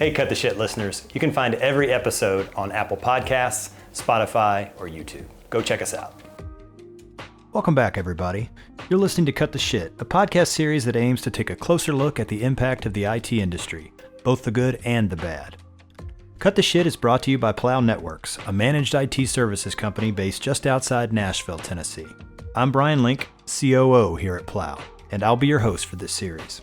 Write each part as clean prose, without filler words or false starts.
Hey, Cut the Shit listeners. You can find every episode on Apple Podcasts, Spotify, or YouTube. Go check us out. Welcome back, everybody. You're listening to Cut the Shit, a podcast series that aims to take a closer look at the impact of the IT industry, both the good and the bad. Cut the Shit is brought to you by Plow Networks, a managed IT services company based just outside Nashville, Tennessee. I'm Bryan Link, COO here at Plow, and I'll be your host for this series.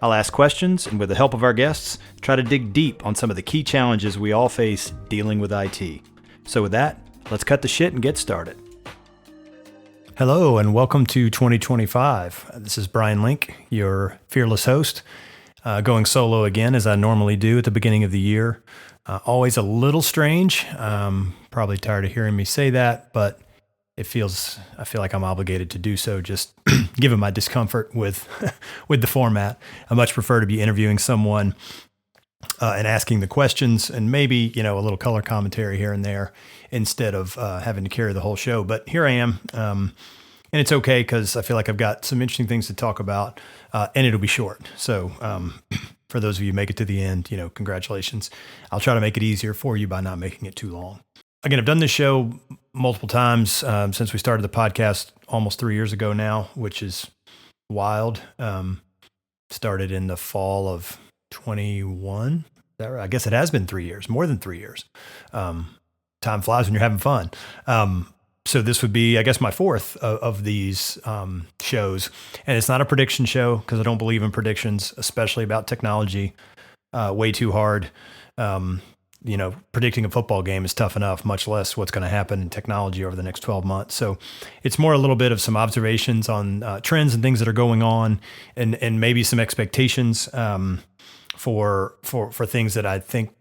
I'll ask questions, and with the help of our guests, try to dig deep on some of the key challenges we all face dealing with IT. So with that, let's cut the shit and get started. Hello, and welcome to 2025. This is Bryan Link, your fearless host, going solo again, as I normally do at the beginning of the year. Always a little strange. Probably tired of hearing me say that, but I feel like I'm obligated to do so, just given my discomfort with the format. I much prefer to be interviewing someone and asking the questions, and maybe a little color commentary here and there instead of having to carry the whole show. But here I am, and it's okay because I feel like I've got some interesting things to talk about, and it'll be short. So for those of you who make it to the end, congratulations. I'll try to make it easier for you by not making it too long. Again, I've done this show multiple times since we started the podcast almost 3 years ago now, which is wild. Started in the fall of 21. Is that right? I guess it has been 3 years, more than 3 years. Time flies when you're having fun. So this would be, I guess, my fourth of these shows. And it's not a prediction show because I don't believe in predictions, especially about technology. Way too hard. Predicting a football game is tough enough, much less what's going to happen in technology over the next 12 months. So it's more a little bit of some observations on trends and things that are going on, and maybe some expectations for things that I think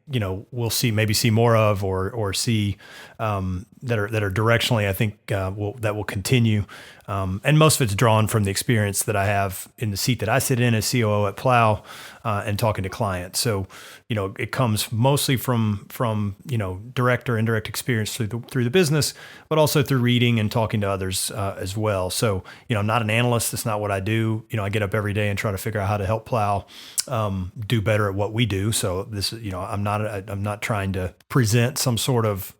we'll see more of or see that are directionally, I think that will continue. And most of it's drawn from the experience that I have in the seat that I sit in as COO at Plow and talking to clients. So it comes mostly from direct or indirect experience through the business, but also through reading and talking to others as well. So I'm not an analyst. That's not what I do. I get up every day and try to figure out how to help Plow do better at what we do. So this is I'm not trying to present some sort of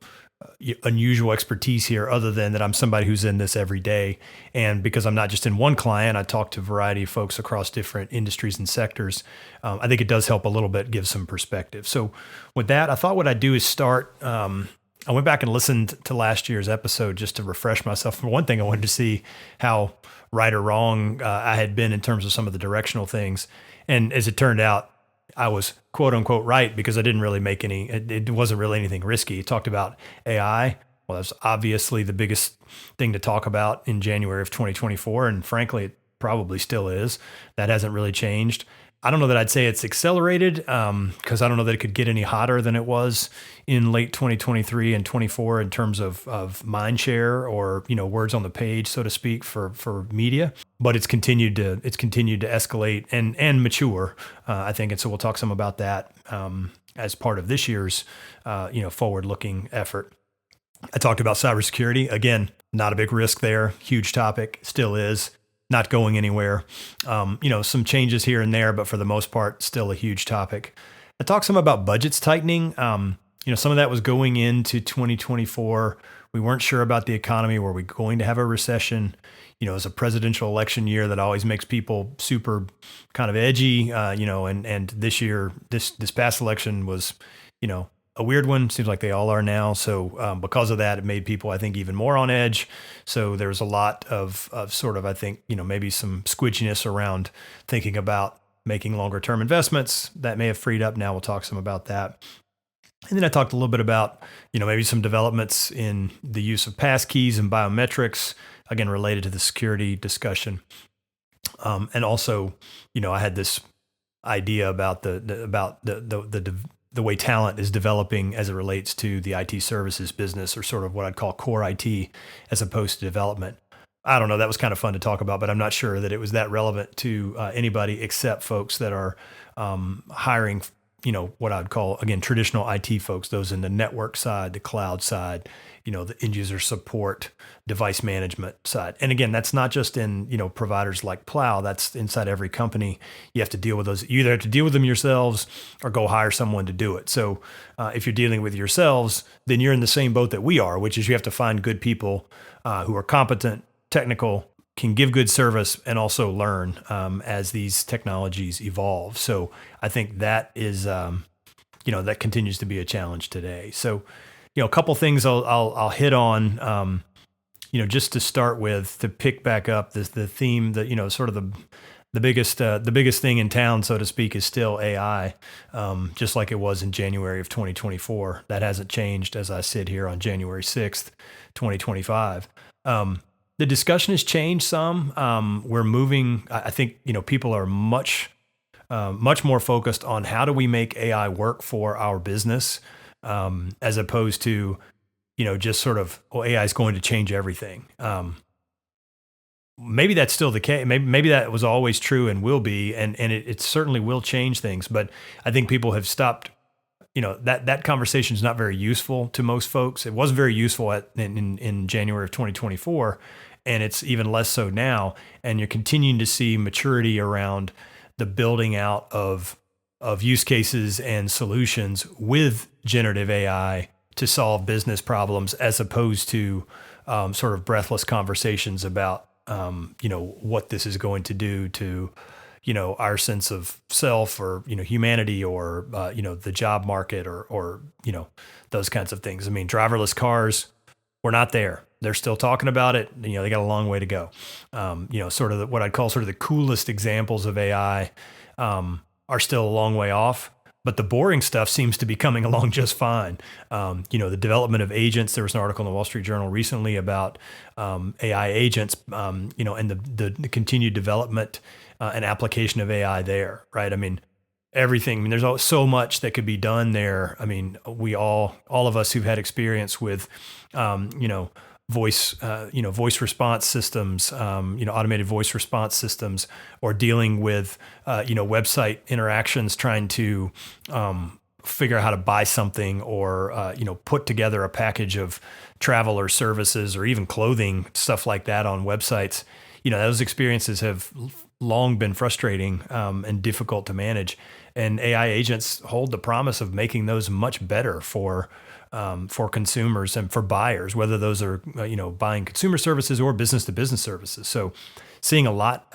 unusual expertise here, other than that I'm somebody who's in this every day. And because I'm not just in one client, I talk to a variety of folks across different industries and sectors. I think it does help a little bit, give some perspective. So with that, I thought what I'd do is start. I went back and listened to last year's episode just to refresh myself. For one thing, I wanted to see how right or wrong I had been in terms of some of the directional things. And as it turned out, I was quote unquote right, because I didn't really make it wasn't really anything risky. It talked about AI. Well, that's obviously the biggest thing to talk about in January of 2024. And frankly, it probably still is. That hasn't really changed. I don't know that I'd say it's accelerated because I don't know that it could get any hotter than it was in late 2023 and 24 in terms of mind share or words on the page, so to speak, for media. But it's continued to escalate and mature, I think. And so we'll talk some about that as part of this year's forward-looking effort. I talked about cybersecurity. Again, not a big risk there. Huge topic, still is. Not going anywhere. Some changes here and there, but for the most part, still a huge topic. I talked some about budgets tightening. Some of that was going into 2024. We weren't sure about the economy. Were we going to have a recession? It's a presidential election year that always makes people super kind of edgy. And this year, this past election was, a weird one. Seems like they all are now. So because of that, it made people, I think, even more on edge. So there's a lot of sort of, I think, maybe some squidginess around thinking about making longer term investments that may have freed up. Now we'll talk some about that. And then I talked a little bit about, maybe some developments in the use of passkeys and biometrics, again, related to the security discussion. And also, I had this idea about the way talent is developing as it relates to the IT services business, or sort of what I'd call core IT as opposed to development. I don't know. That was kind of fun to talk about, but I'm not sure that it was that relevant to anybody except folks that are hiring what I'd call, again, traditional IT folks, those in the network side, the cloud side, the end user support, device management side. And again, that's not just in, providers like Plow, that's inside every company. You have to deal with those. You either have to deal with them yourselves or go hire someone to do it. So if you're dealing with yourselves, then you're in the same boat that we are, which is you have to find good people who are competent, technical, can give good service, and also learn as these technologies evolve. So I think that is, that continues to be a challenge today. So, a couple things I'll hit on, just to start with, to pick back up the theme that, sort of the biggest thing in town, so to speak, is still AI, just like it was in January of 2024. That hasn't changed as I sit here on January 6th, 2025. The discussion has changed some. We're moving. I think people are much more focused on how do we make AI work for our business, as opposed to just sort of, AI is going to change everything. Maybe that's still the case. Maybe that was always true and will be, and it certainly will change things. But I think people have stopped. That conversation is not very useful to most folks. It wasn't very useful in January of 2024, and it's even less so now. And you're continuing to see maturity around the building out of use cases and solutions with generative AI to solve business problems, as opposed to sort of breathless conversations about what this is going to do to our sense of self, or humanity, or the job market, or those kinds of things. I mean, driverless cars, we're not there. They're still talking about it. They got a long way to go. Sort of what I'd call sort of the coolest examples of AI are still a long way off, but the boring stuff seems to be coming along just fine. The development of agents. There was an article in the Wall Street Journal recently about AI agents, and the continued development and application of AI there, right? I mean, everything. I mean, there's so much that could be done there. I mean, we all of us who've had experience with, voice response systems, automated voice response systems, or dealing with, website interactions, trying to figure out how to buy something, or, put together a package of travel or services, or even clothing, stuff like that on websites. Those experiences have long been frustrating and difficult to manage. And AI agents hold the promise of making those much better for consumers and for buyers, whether those are buying consumer services or business to business services. So, seeing a lot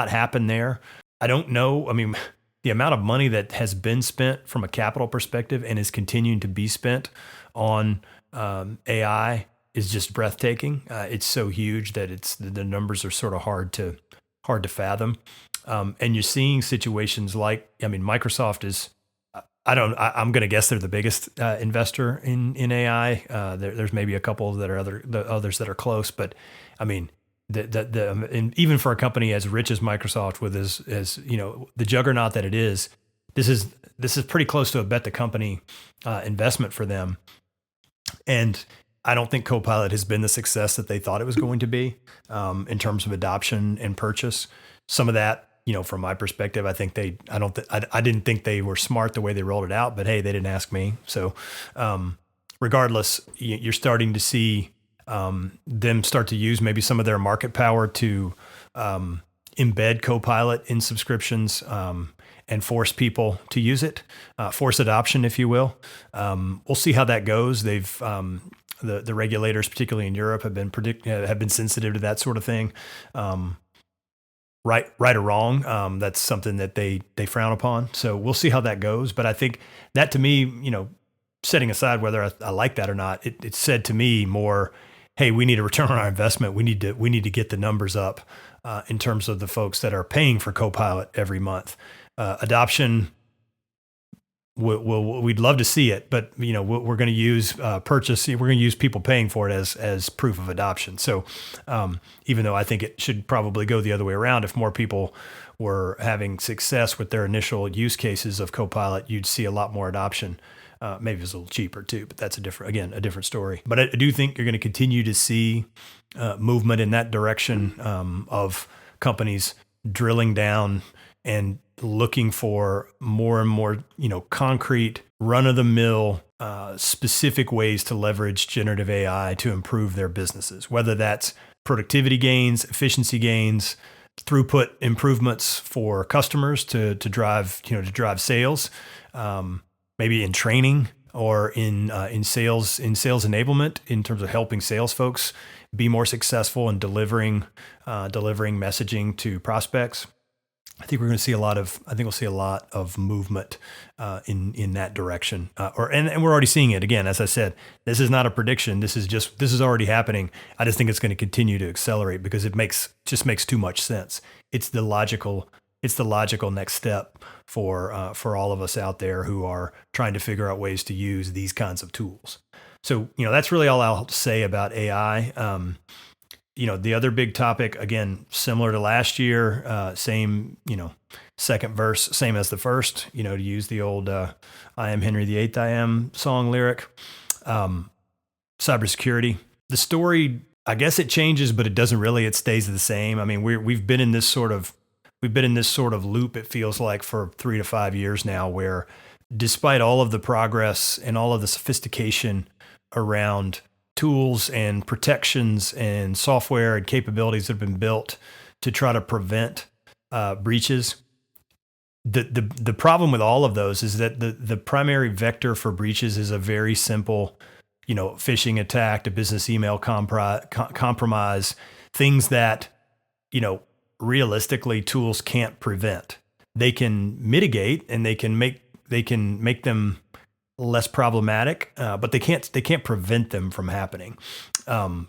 happen there. I don't know. I mean, the amount of money that has been spent from a capital perspective and is continuing to be spent on AI is just breathtaking. It's so huge that the numbers are sort of hard to fathom. And you're seeing situations like, I mean, Microsoft is, I'm going to guess they're the biggest investor in AI. There's maybe a couple that are others that are close, but I mean, and even for a company as rich as Microsoft, with as the juggernaut that it is, this is pretty close to a bet the company investment for them. And I don't think Copilot has been the success that they thought it was going to be in terms of adoption and purchase. Some of that, from my perspective, I didn't think they were smart the way they rolled it out, but hey, they didn't ask me. So regardless, you're starting to see them start to use maybe some of their market power to embed Copilot in subscriptions and force people to use it, force adoption, if you will. We'll see how that goes. They've the regulators, particularly in Europe, have been sensitive to that sort of thing. Right or wrong, that's something that they frown upon. So we'll see how that goes. But I think that, to me, setting aside whether I like that or not, it said to me more, hey, we need a return on our investment. We need to get the numbers up in terms of the folks that are paying for Copilot every month. Adoption, we'd love to see it, but we're going to use purchase. We're going to use people paying for it as proof of adoption. So even though I think it should probably go the other way around, if more people were having success with their initial use cases of Copilot, you'd see a lot more adoption. Maybe it's a little cheaper too, but that's a different story. But I do think you're going to continue to see movement in that direction of companies drilling down and looking for more and more, concrete, run of the mill, specific ways to leverage generative AI to improve their businesses, whether that's productivity gains, efficiency gains, throughput improvements for customers to drive sales, maybe in training or in sales enablement in terms of helping sales folks be more successful in delivering messaging to prospects. I think we'll see a lot of movement in that direction, and we're already seeing it. Again, as I said, this is not a prediction. This is already happening. I just think it's going to continue to accelerate because it makes too much sense. It's the logical next step for all of us out there who are trying to figure out ways to use these kinds of tools. So that's really all I'll say about AI. The other big topic, again, similar to last year, same, second verse, same as the first, to use the old I am Henry VIII, I am song lyric. Cybersecurity. The story, I guess it changes, but it doesn't really. It stays the same. I mean, we've been in this sort of loop, it feels like, for 3 to 5 years now, where despite all of the progress and all of the sophistication around tools and protections and software and capabilities that have been built to try to prevent breaches. The problem with all of those is that the primary vector for breaches is a very simple, phishing attack, a business email compromise, things that, realistically tools can't prevent. They can mitigate and they can make them less problematic, but they can't prevent them from happening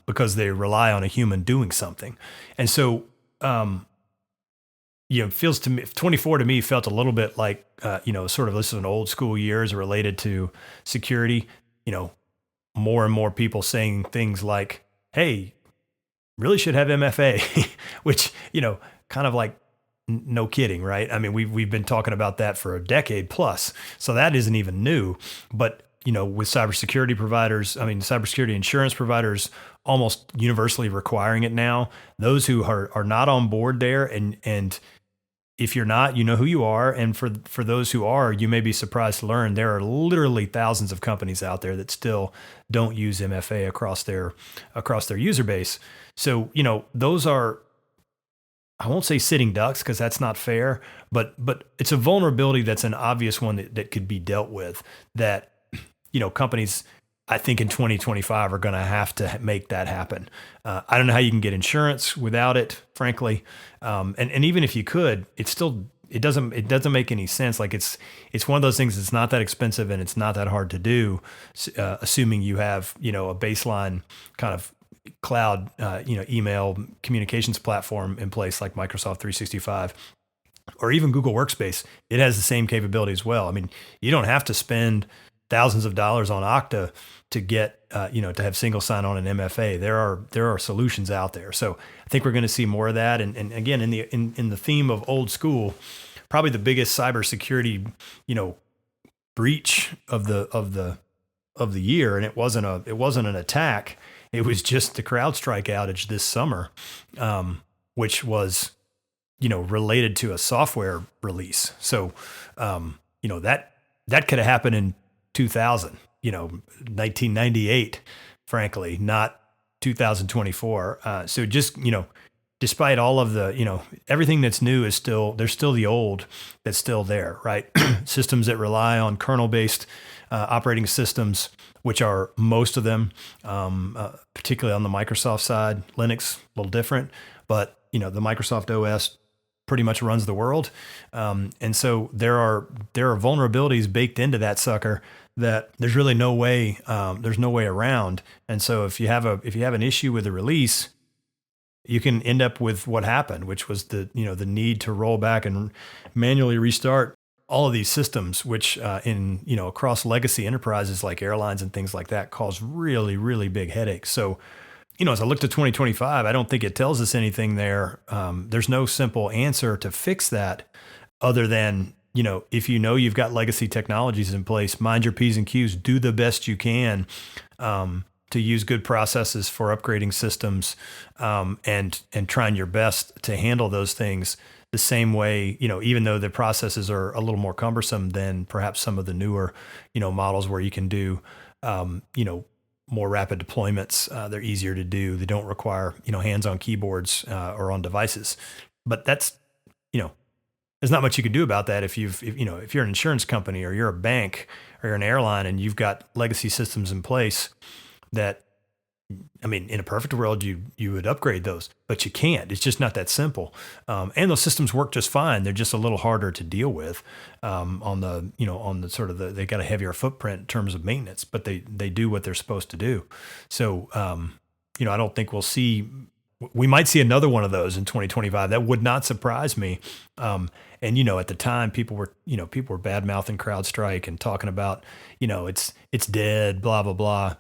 because they rely on a human doing something. And so, it feels to me, 24 to me felt a little bit like, sort of this is an old school year as related to security. More and more people saying things like, "Hey, really should have MFA," which kind of like. No kidding, right? I mean, we've been talking about that for a decade plus, so that isn't even new. But with cybersecurity insurance providers almost universally requiring it now, those who are not on board there, and if you're not, you know who you are, and for those who are, you may be surprised to learn there are literally thousands of companies out there that still don't use MFA across their user base. So those are. I won't say sitting ducks because that's not fair, but it's a vulnerability that's an obvious one that could be dealt with that, companies, I think in 2025 are going to have to make that happen. I don't know how you can get insurance without it, frankly. And even if you could, it doesn't make any sense. Like it's one of those things that's not that expensive and it's not that hard to do, assuming you have, a baseline kind of cloud, email communications platform in place like Microsoft 365 or even Google Workspace. It has the same capability as well. I mean, you don't have to spend thousands of dollars on Okta to get, to have single sign-on and MFA. There are solutions out there. So I think we're going to see more of that. And again, in the theme of old school, probably the biggest cybersecurity, breach of the year, and it wasn't an attack. It was just the CrowdStrike outage this summer, which was, related to a software release. So, that could have happened in 2000, 1998, frankly, not 2024. So just, despite all of the, everything that's new there's still the old that's still there, right? Systems that rely on kernel-based operating systems, which are most of them, particularly on the Microsoft side. Linux, a little different, but the Microsoft OS pretty much runs the world, and so there are vulnerabilities baked into that sucker that there's really no way around. And so if you have an issue with the release, you can end up with what happened, which was the need to roll back and manually restart all of these systems, which across legacy enterprises like airlines and things like that cause really, really big headaches. So, as I look to 2025, I don't think it tells us anything there. There's no simple answer to fix that other than, if you've got legacy technologies in place, mind your P's and Q's, do the best you can to use good processes for upgrading systems and trying your best to handle those things the same way, even though the processes are a little more cumbersome than perhaps some of the newer, models where you can do, more rapid deployments. They're easier to do. They don't require, hands on keyboards or on devices. But that's, you know, there's not much you can do about that if you're an insurance company or you're a bank or you're an airline and you've got legacy systems in place that, I mean, in a perfect world, you would upgrade those, but you can't. It's just not that simple. And those systems work just fine. They're just a little harder to deal with on the sort of they got a heavier footprint in terms of maintenance, but they do what they're supposed to do. So, I don't think we might see another one of those in 2025. That would not surprise me. And at the time, people were bad mouthing CrowdStrike and talking about, it's dead, blah blah blah.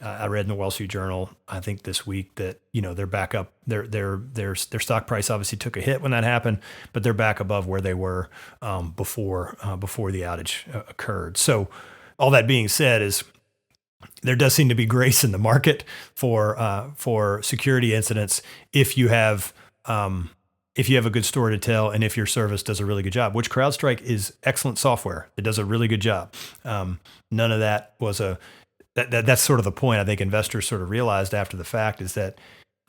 I read in the Wall Street Journal, I think this week, that they're back up. Their stock price obviously took a hit when that happened, but they're back above where they were before the outage occurred. So, all that being said, is there does seem to be grace in the market for security incidents if you have a good story to tell and if your service does a really good job. Which CrowdStrike is excellent software. It does a really good job. None of that was that's sort of the point I think investors sort of realized after the fact, is that,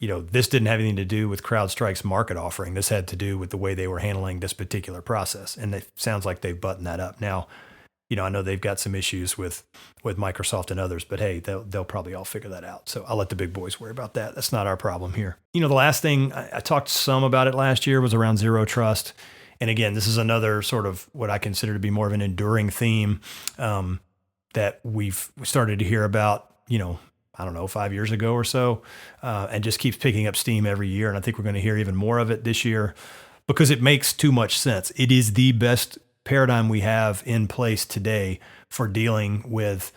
this didn't have anything to do with CrowdStrike's market offering. This had to do with the way they were handling this particular process. And it sounds like they've buttoned that up. Now, I know they've got some issues with Microsoft and others, but hey, they'll probably all figure that out. So I'll let the big boys worry about that. That's not our problem here. The last thing, I talked some about it last year, was around zero trust. And again, this is another sort of what I consider to be more of an enduring theme, that we've started to hear about, I don't know, 5 years ago or so, and just keeps picking up steam every year. And I think we're going to hear even more of it this year because it makes too much sense. It is the best paradigm we have in place today for dealing with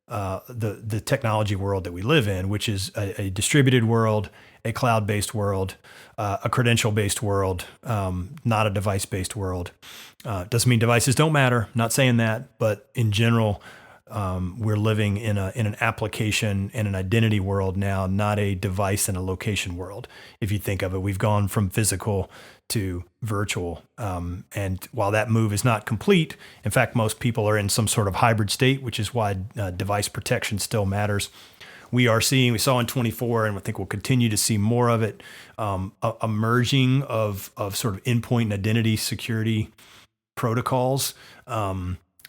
the technology world that we live in, which is a distributed world, a cloud-based world, a credential-based world, not a device-based world. Doesn't mean devices don't matter. Not saying that, but in general, we're living in an application and an identity world now, not a device and a location world. If you think of it, we've gone from physical to virtual. And while that move is not complete, in fact, most people are in some sort of hybrid state, which is why device protection still matters. We saw in 24, and I think we'll continue to see more of it, a merging of sort of endpoint and identity security protocols.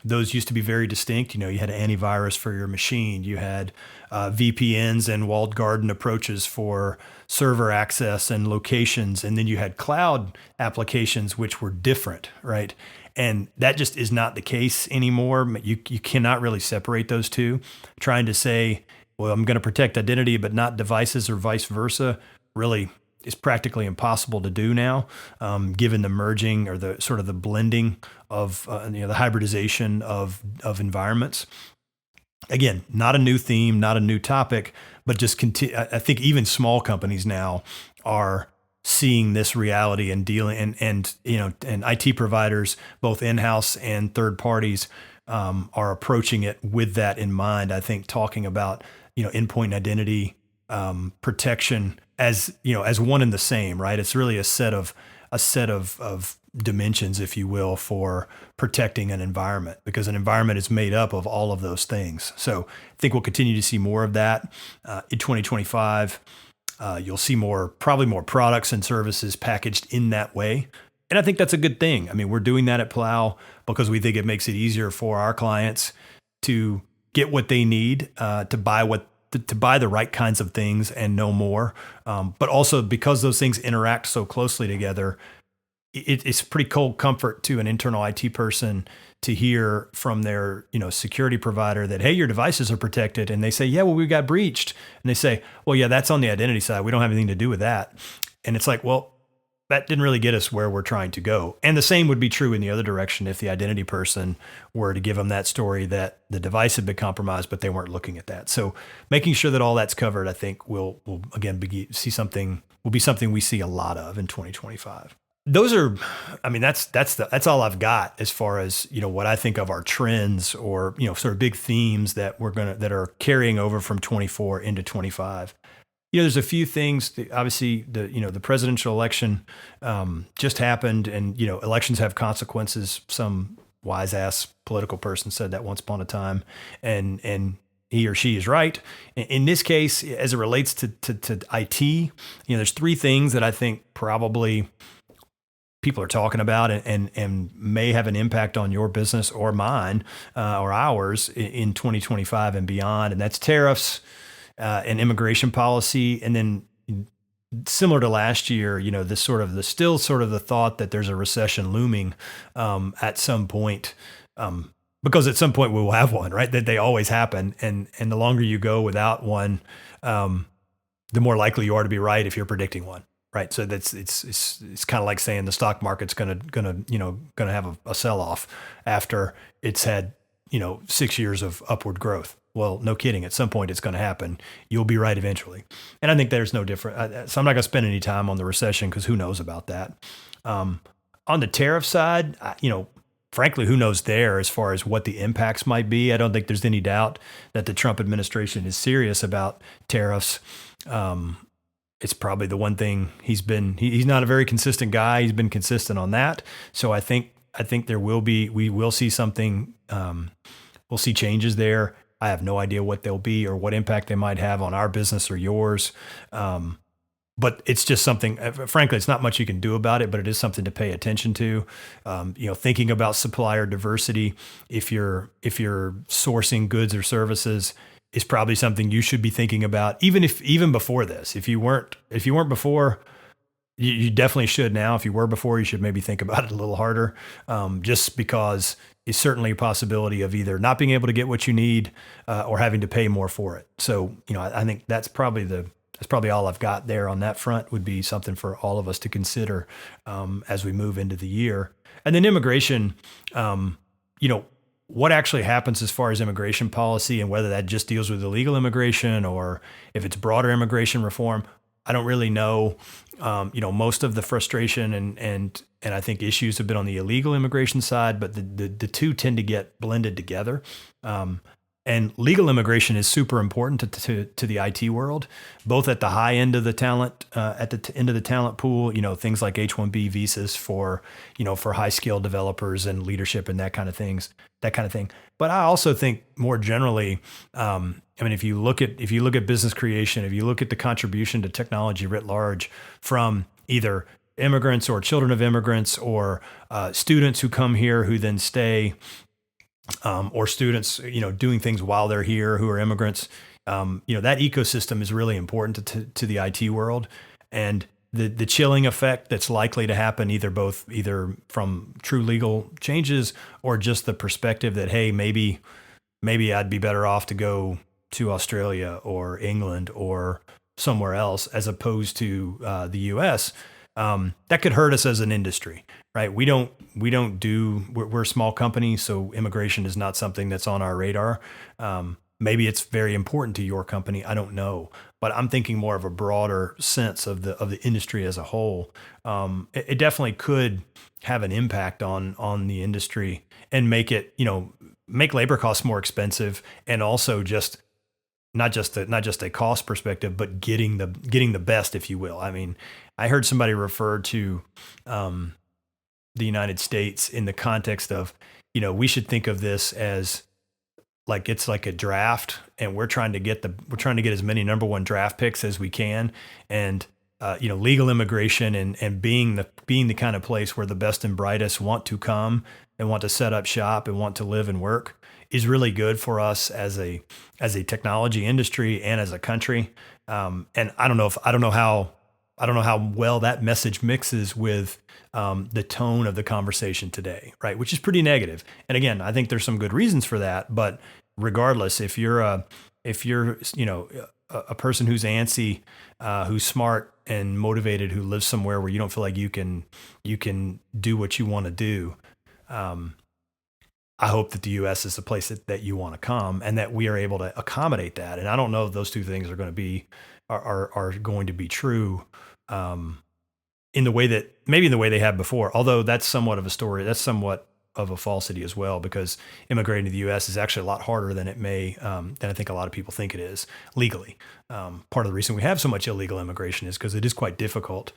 Those used to be very distinct. You had antivirus for your machine. You had VPNs and walled garden approaches for server access and locations. And then you had cloud applications, which were different, right? And that just is not the case anymore. You cannot really separate those two. Trying to say, well, I'm going to protect identity, but not devices or vice versa, really is practically impossible to do now, given the merging or the sort of the blending of the hybridization of environments. Again, not a new theme, not a new topic, but just I think even small companies now are seeing this reality and dealing, and IT providers, both in-house and third parties, are approaching it with that in mind. I think talking about endpoint identity protection as one and the same, right? It's really a set of dimensions, if you will, for protecting an environment, because an environment is made up of all of those things. So I think we'll continue to see more of that in 2025. You'll see probably more products and services packaged in that way. And I think that's a good thing. I mean, we're doing that at Plow because we think it makes it easier for our clients to get what they need, to buy the right kinds of things and no more. But also because those things interact so closely together, it's pretty cold comfort to an internal IT person to hear from their security provider that, hey, your devices are protected. And they say, yeah, well, we got breached. And they say, well, yeah, that's on the identity side. We don't have anything to do with that. And it's like, well, that didn't really get us where we're trying to go. And the same would be true in the other direction if the identity person were to give them that story that the device had been compromised, but they weren't looking at that. So making sure that all that's covered, I think will again be something we see a lot of in 2025. Those are, I mean, that's all I've got as far as, what I think of our trends or, sort of big themes that that are carrying over from 24 into 25. There's a few things. Obviously, the presidential election just happened, and elections have consequences. Some wise ass political person said that once upon a time, and he or she is right. In this case, as it relates to IT, there's three things that I think probably people are talking about and may have an impact on your business or mine or ours in 2025 and beyond. And that's tariffs and immigration policy. And then similar to last year, this still sort of the thought that there's a recession looming at some point. Because at some point we will have one, right? That they always happen. And the longer you go without one, the more likely you are to be right if you're predicting one. Right. So it's kind of like saying the stock market's gonna have a sell off after it's had 6 years of upward growth. Well, no kidding. At some point, it's going to happen. You'll be right eventually. And I think there's no different. So I'm not going to spend any time on the recession because who knows about that. On the tariff side, frankly, who knows there as far as what the impacts might be. I don't think there's any doubt that the Trump administration is serious about tariffs. It's probably the one thing he's not a very consistent guy. He's been consistent on that. So I think we will see something. We'll see changes there. I have no idea what they'll be or what impact they might have on our business or yours. But it's just something, frankly, it's not much you can do about it, but it is something to pay attention to. Thinking about supplier diversity, if you're sourcing goods or services, is probably something you should be thinking about, even before this. If you weren't before, you definitely should now. If you were before, you should maybe think about it a little harder, just because it's certainly a possibility of either not being able to get what you need or having to pay more for it. So, I think that's probably all I've got there on that front. Would be something for all of us to consider as we move into the year. And then immigration, what actually happens as far as immigration policy and whether that just deals with illegal immigration or if it's broader immigration reform, I don't really know. Most of the frustration and I think issues have been on the illegal immigration side, but the two tend to get blended together. And legal immigration is super important to the IT world, both at the high end of the talent, at the end of the talent pool. Things like H-1B visas for high skilled developers and leadership and that kind of thing. But I also think more generally, if you look at business creation, if you look at the contribution to technology writ large from either immigrants or children of immigrants or students who come here who then stay. Or students, doing things while they're here who are immigrants. That ecosystem is really important to the IT world, and the chilling effect that's likely to happen either from true legal changes or just the perspective that, hey, maybe I'd be better off to go to Australia or England or somewhere else as opposed to the U.S. That could hurt us as an industry, right? We're a small company, so immigration is not something that's on our radar. Maybe it's very important to your company. I don't know, but I'm thinking more of a broader sense of the industry as a whole. It definitely could have an impact on the industry and make labor costs more expensive, and also just not just a cost perspective, but getting the best, if you will. I mean, I heard somebody refer to the United States in the context of, we should think of this as like it's like a draft, and we're trying to get as many number one draft picks as we can, and legal immigration and being the kind of place where the best and brightest want to come and want to set up shop and want to live and work is really good for us as a technology industry and as a country. And I don't know how well that message mixes with the tone of the conversation today, right? Which is pretty negative. And again, I think there's some good reasons for that. But regardless, if you're a person who's antsy, who's smart and motivated, who lives somewhere where you don't feel like you can do what you want to do, I hope that the U.S. is the place that you want to come, and that we are able to accommodate that. And I don't know if those two things are going to be true in the way they have before. Although that's somewhat of a story. That's somewhat of a falsity as well, because immigrating to the U.S. is actually a lot harder than than I think a lot of people think it is legally. Part of the reason we have so much illegal immigration is because it is quite difficult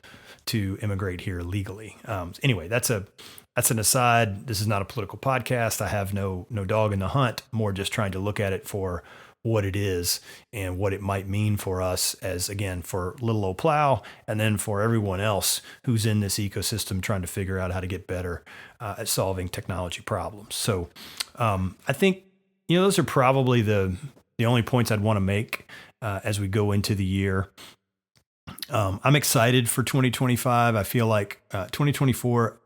to immigrate here legally. Anyway, that's an aside. This is not a political podcast. I have no dog in the hunt. More just trying to look at it for what it is and what it might mean for us as, again, for little old Plow, and then for everyone else who's in this ecosystem trying to figure out how to get better at solving technology problems. So I think, those are probably the only points I'd want to make as we go into the year. I'm excited for 2025. I feel like 2024,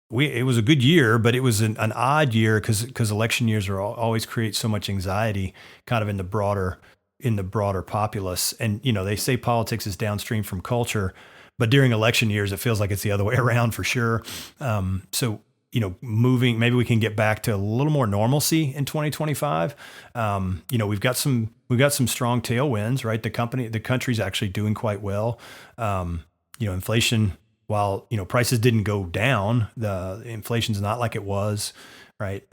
it was a good year, but it was an odd year because election years always create so much anxiety kind of in the broader populace. And, they say politics is downstream from culture, but during election years, it feels like it's the other way around for sure. So, maybe we can get back to a little more normalcy in 2025. We've got some strong tailwinds, right? The country's actually doing quite well. Inflation, while, prices didn't go down, the inflation's not like it was, right?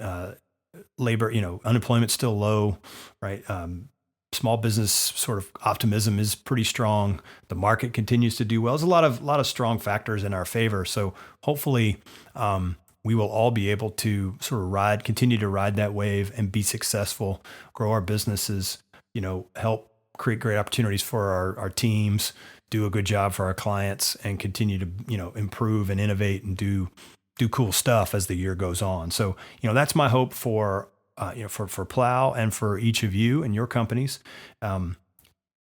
Labor, unemployment's still low, right? Small business sort of optimism is pretty strong. The market continues to do well. There's a lot of strong factors in our favor. So hopefully, we will all be able to sort of continue to ride that wave and be successful, grow our businesses, help create great opportunities for our teams, do a good job for our clients, and continue to, improve and innovate and do cool stuff as the year goes on. So, that's my hope for Plow and for each of you and your companies.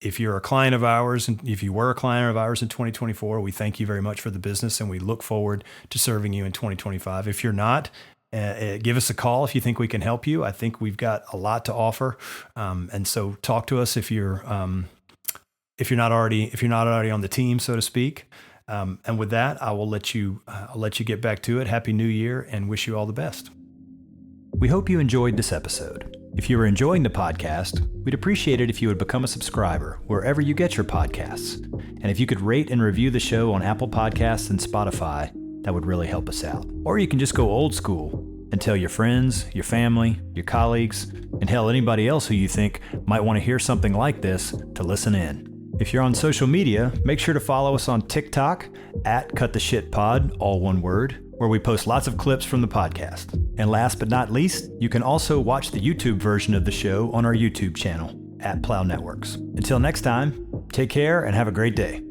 If you're a client of ours, and if you were a client of ours in 2024, we thank you very much for the business, and we look forward to serving you in 2025. If you're not, give us a call if you think we can help you. I think we've got a lot to offer, and so talk to us if you're not already on the team, so to speak. And with that, I'll let you get back to it. Happy New Year, and wish you all the best. We hope you enjoyed this episode. If you are enjoying the podcast, we'd appreciate it if you would become a subscriber wherever you get your podcasts. And if you could rate and review the show on Apple Podcasts and Spotify, that would really help us out. Or you can just go old school and tell your friends, your family, your colleagues, and hell, anybody else who you think might want to hear something like this to listen in. If you're on social media, make sure to follow us on TikTok @CutTheShitPod, all one word, where we post lots of clips from the podcast. And last but not least, you can also watch the YouTube version of the show on our YouTube channel @Plow Networks. Until next time, take care and have a great day.